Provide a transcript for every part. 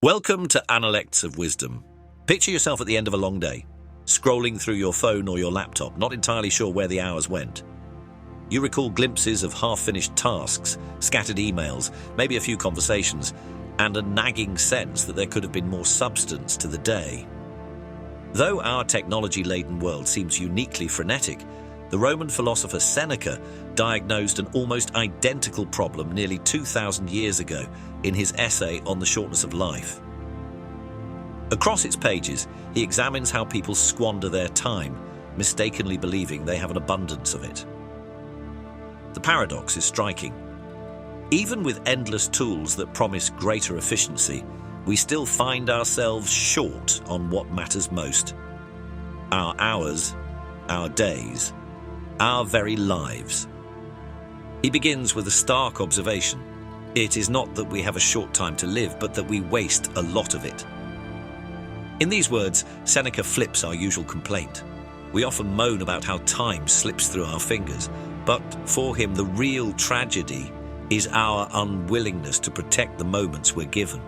Welcome to Analects of Wisdom. Picture yourself at the end of a long day, scrolling through your phone or your laptop, not entirely sure where the hours went. You recall glimpses of half-finished tasks, scattered emails, maybe a few conversations, and a nagging sense that there could have been more substance to the day. Though our technology-laden world seems uniquely frenetic, the Roman philosopher Seneca diagnosed an almost identical problem nearly 2,000 years ago in his essay on the shortness of life. Across its pages, he examines how people squander their time, mistakenly believing they have an abundance of it. The paradox is striking. Even with endless tools that promise greater efficiency, we still find ourselves short on what matters most. Our hours, our days, our very lives. He begins with a stark observation. It is not that we have a short time to live, but that we waste a lot of it. In these words, Seneca flips our usual complaint. We often moan about how time slips through our fingers, but for him the real tragedy is our unwillingness to protect the moments we're given.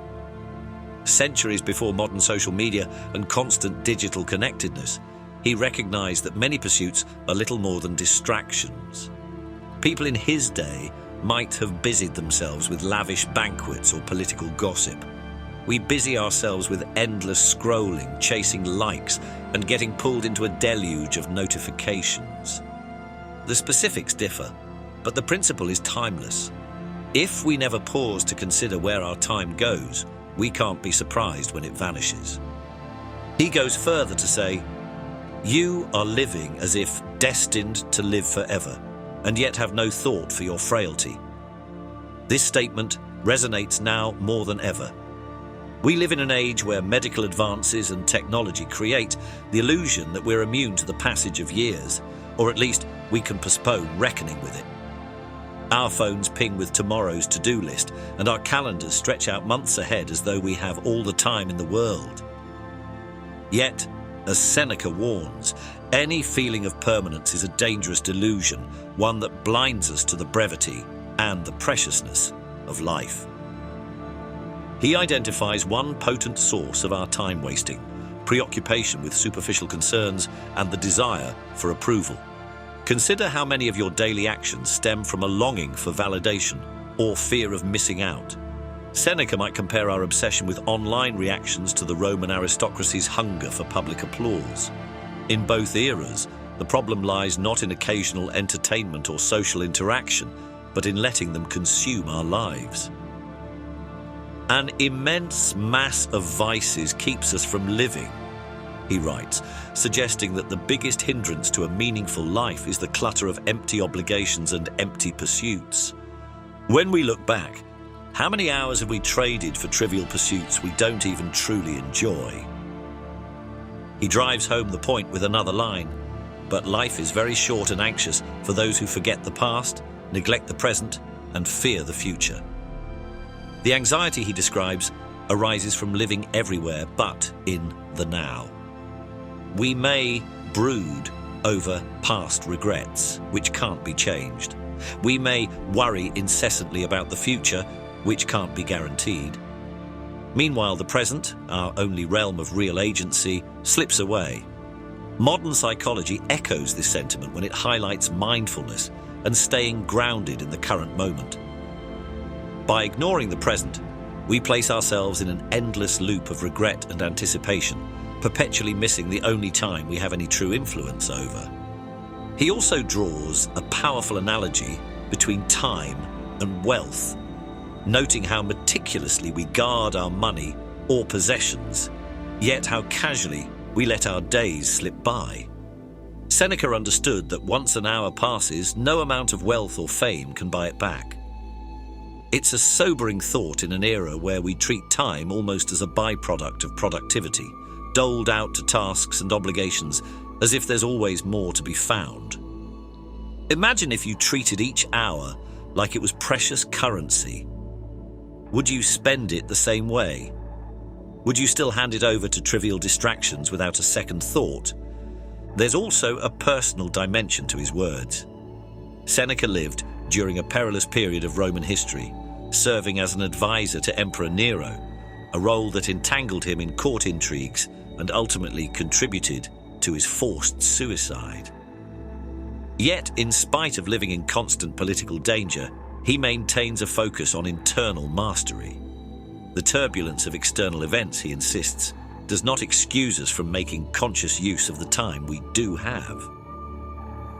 Centuries before modern social media and constant digital connectedness, he recognized that many pursuits are little more than distractions. People in his day might have busied themselves with lavish banquets or political gossip. We busy ourselves with endless scrolling, chasing likes, and getting pulled into a deluge of notifications. The specifics differ, but the principle is timeless. If we never pause to consider where our time goes, we can't be surprised when it vanishes. He goes further to say, "You are living as if destined to live forever, and yet have no thought for your frailty." This statement resonates now more than ever. We live in an age where medical advances and technology create the illusion that we're immune to the passage of years, or at least we can postpone reckoning with it. Our phones ping with tomorrow's to-do list, and our calendars stretch out months ahead as though we have all the time in the world. Yet, as Seneca warns, any feeling of permanence is a dangerous delusion, one that blinds us to the brevity and the preciousness of life. He identifies one potent source of our time wasting: preoccupation with superficial concerns and the desire for approval. Consider how many of your daily actions stem from a longing for validation or fear of missing out. Seneca might compare our obsession with online reactions to the Roman aristocracy's hunger for public applause. In both eras, the problem lies not in occasional entertainment or social interaction, but in letting them consume our lives. An immense mass of vices keeps us from living, he writes, suggesting that the biggest hindrance to a meaningful life is the clutter of empty obligations and empty pursuits. When we look back, how many hours have we traded for trivial pursuits we don't even truly enjoy? He drives home the point with another line, "But life is very short and anxious for those who forget the past, neglect the present, and fear the future." The anxiety he describes arises from living everywhere but in the now. We may brood over past regrets, which can't be changed. We may worry incessantly about the future, which can't be guaranteed. Meanwhile, the present, our only realm of real agency, slips away. Modern psychology echoes this sentiment when it highlights mindfulness and staying grounded in the current moment. By ignoring the present, we place ourselves in an endless loop of regret and anticipation, perpetually missing the only time we have any true influence over. He also draws a powerful analogy between time and wealth, noting how meticulously we guard our money or possessions, yet how casually we let our days slip by. Seneca understood that once an hour passes, no amount of wealth or fame can buy it back. It's a sobering thought in an era where we treat time almost as a byproduct of productivity, doled out to tasks and obligations as if there's always more to be found. Imagine if you treated each hour like it was precious currency. Would you spend it the same way? Would you still hand it over to trivial distractions without a second thought? There's also a personal dimension to his words. Seneca lived during a perilous period of Roman history, serving as an advisor to Emperor Nero, a role that entangled him in court intrigues and ultimately contributed to his forced suicide. Yet, in spite of living in constant political danger, he maintains a focus on internal mastery. The turbulence of external events, he insists, does not excuse us from making conscious use of the time we do have.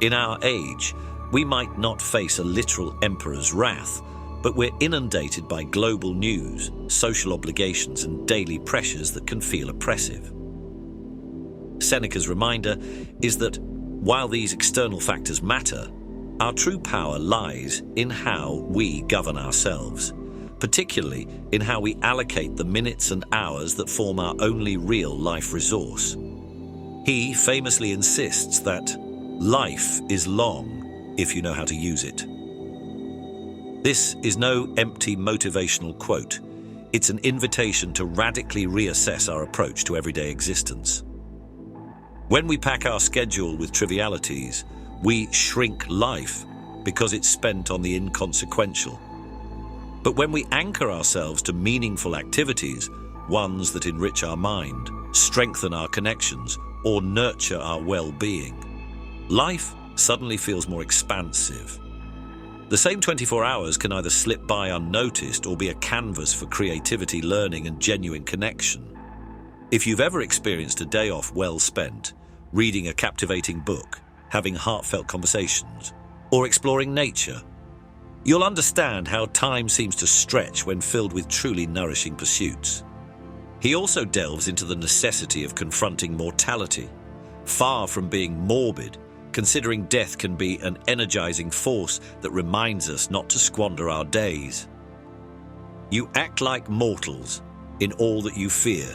In our age, we might not face a literal emperor's wrath, but we're inundated by global news, social obligations, and daily pressures that can feel oppressive. Seneca's reminder is that while these external factors matter, our true power lies in how we govern ourselves, particularly in how we allocate the minutes and hours that form our only real life resource. He famously insists that life is long if you know how to use it. This is no empty motivational quote. It's an invitation to radically reassess our approach to everyday existence. When we pack our schedule with trivialities, we shrink life because it's spent on the inconsequential. But when we anchor ourselves to meaningful activities, ones that enrich our mind, strengthen our connections, or nurture our well-being, life suddenly feels more expansive. The same 24 hours can either slip by unnoticed or be a canvas for creativity, learning, and genuine connection. If you've ever experienced a day off well spent, reading a captivating book, having heartfelt conversations, or exploring nature, you'll understand how time seems to stretch when filled with truly nourishing pursuits. He also delves into the necessity of confronting mortality. Far from being morbid, considering death can be an energizing force that reminds us not to squander our days. You act like mortals in all that you fear,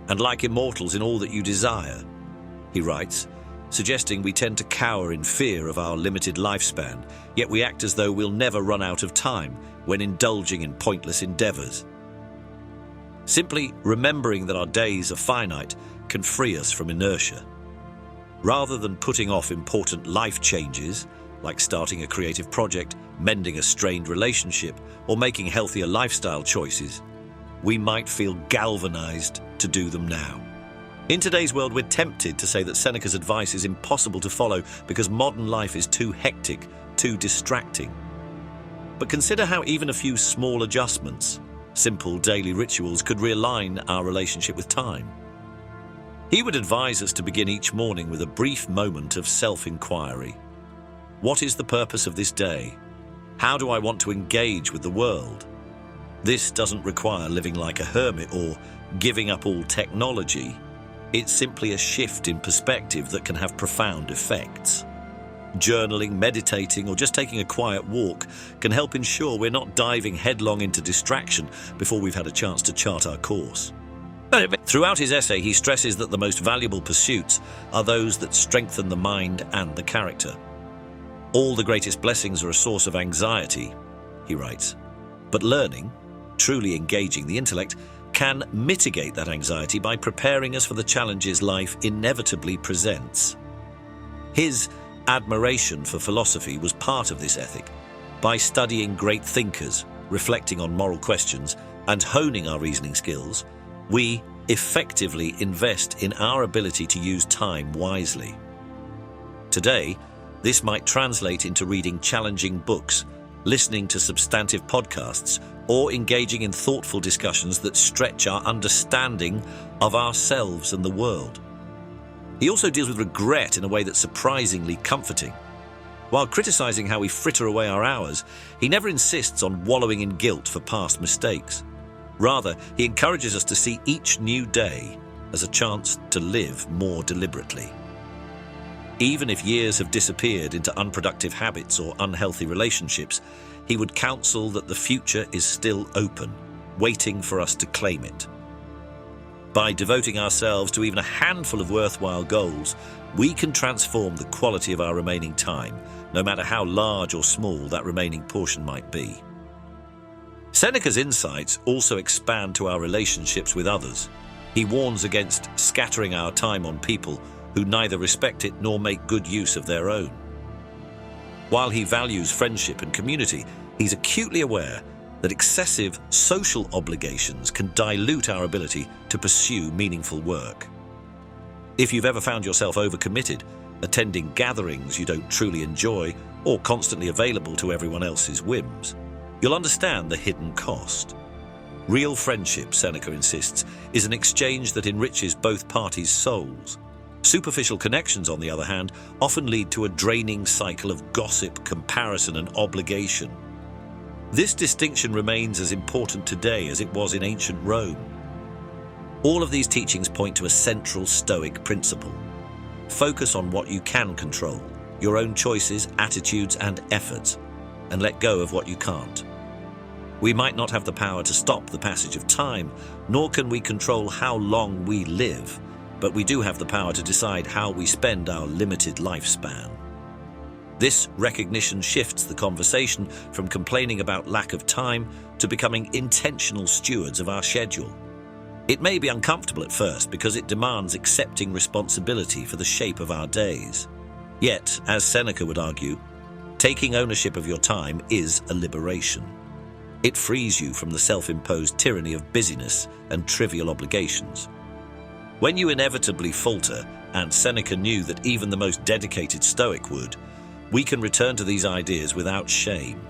and like immortals in all that you desire, he writes, suggesting we tend to cower in fear of our limited lifespan, yet we act as though we'll never run out of time when indulging in pointless endeavors. Simply remembering that our days are finite can free us from inertia. Rather than putting off important life changes, like starting a creative project, mending a strained relationship, or making healthier lifestyle choices, we might feel galvanized to do them now. In today's world, we're tempted to say that Seneca's advice is impossible to follow because modern life is too hectic, too distracting. But consider how even a few small adjustments, simple daily rituals, could realign our relationship with time. He would advise us to begin each morning with a brief moment of self-inquiry. What is the purpose of this day? How do I want to engage with the world? This doesn't require living like a hermit or giving up all technology. It's simply a shift in perspective that can have profound effects. Journaling, meditating, or just taking a quiet walk can help ensure we're not diving headlong into distraction before we've had a chance to chart our course. Throughout his essay, he stresses that the most valuable pursuits are those that strengthen the mind and the character. All the greatest blessings are a source of anxiety, he writes, but learning, truly engaging the intellect, can mitigate that anxiety by preparing us for the challenges life inevitably presents. His admiration for philosophy was part of this ethic. By studying great thinkers, reflecting on moral questions, and honing our reasoning skills, we effectively invest in our ability to use time wisely. Today, this might translate into reading challenging books, listening to substantive podcasts, or engaging in thoughtful discussions that stretch our understanding of ourselves and the world. He also deals with regret in a way that's surprisingly comforting. While criticizing how we fritter away our hours, he never insists on wallowing in guilt for past mistakes. Rather, he encourages us to see each new day as a chance to live more deliberately. Even if years have disappeared into unproductive habits or unhealthy relationships, he would counsel that the future is still open, waiting for us to claim it. By devoting ourselves to even a handful of worthwhile goals, we can transform the quality of our remaining time, no matter how large or small that remaining portion might be. Seneca's insights also expand to our relationships with others. He warns against scattering our time on people who neither respect it nor make good use of their own. While he values friendship and community, he's acutely aware that excessive social obligations can dilute our ability to pursue meaningful work. If you've ever found yourself overcommitted, attending gatherings you don't truly enjoy, or constantly available to everyone else's whims, you'll understand the hidden cost. Real friendship, Seneca insists, is an exchange that enriches both parties' souls. Superficial connections, on the other hand, often lead to a draining cycle of gossip, comparison, and obligation. This distinction remains as important today as it was in ancient Rome. All of these teachings point to a central Stoic principle. Focus on what you can control, your own choices, attitudes, and efforts, and let go of what you can't. We might not have the power to stop the passage of time, nor can we control how long we live, but we do have the power to decide how we spend our limited lifespan. This recognition shifts the conversation from complaining about lack of time to becoming intentional stewards of our schedule. It may be uncomfortable at first because it demands accepting responsibility for the shape of our days. Yet, as Seneca would argue, taking ownership of your time is a liberation. It frees you from the self-imposed tyranny of busyness and trivial obligations. When you inevitably falter, and Seneca knew that even the most dedicated Stoic would, we can return to these ideas without shame.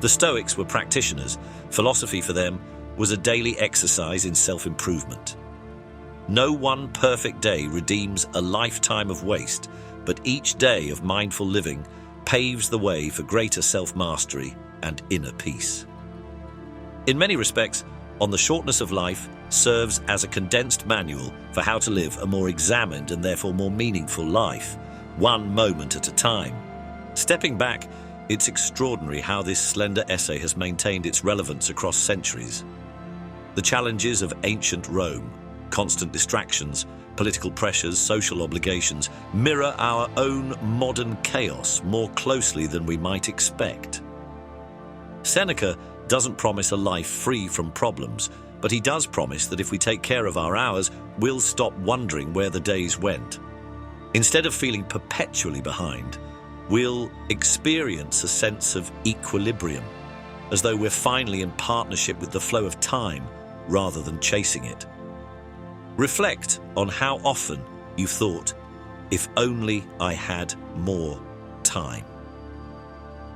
The Stoics were practitioners. Philosophy for them was a daily exercise in self-improvement. No one perfect day redeems a lifetime of waste, but each day of mindful living paves the way for greater self-mastery and inner peace. In many respects, On the Shortness of Life serves as a condensed manual for how to live a more examined and therefore more meaningful life, one moment at a time. Stepping back, it's extraordinary how this slender essay has maintained its relevance across centuries. The challenges of ancient Rome, constant distractions, political pressures, social obligations, mirror our own modern chaos more closely than we might expect. Seneca doesn't promise a life free from problems, but he does promise that if we take care of our hours, we'll stop wondering where the days went. Instead of feeling perpetually behind, we'll experience a sense of equilibrium, as though we're finally in partnership with the flow of time rather than chasing it. Reflect on how often you've thought, if only I had more time.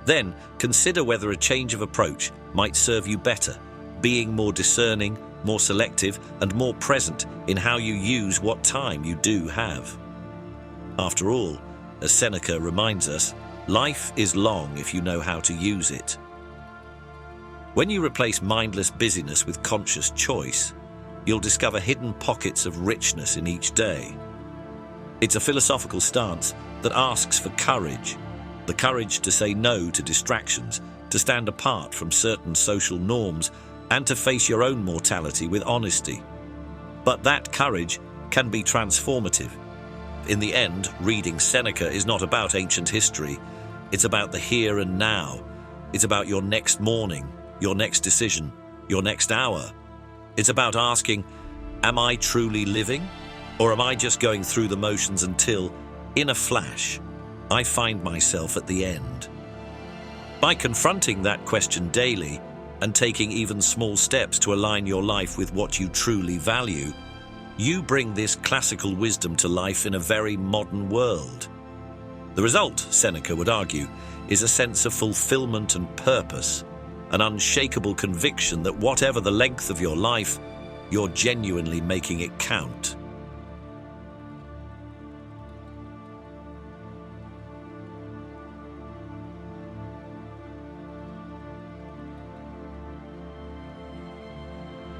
Then consider whether a change of approach might serve you better, being more discerning, more selective, and more present in how you use what time you do have. After all, as Seneca reminds us, life is long if you know how to use it. When you replace mindless busyness with conscious choice, you'll discover hidden pockets of richness in each day. It's a philosophical stance that asks for courage, the courage to say no to distractions, to stand apart from certain social norms, and to face your own mortality with honesty. But that courage can be transformative. In the end, reading Seneca is not about ancient history. It's about the here and now. It's about your next morning, your next decision, your next hour. It's about asking, am I truly living? Or am I just going through the motions until, in a flash, I find myself at the end? By confronting that question daily and taking even small steps to align your life with what you truly value, you bring this classical wisdom to life in a very modern world. The result, Seneca would argue, is a sense of fulfillment and purpose, an unshakable conviction that whatever the length of your life, you're genuinely making it count.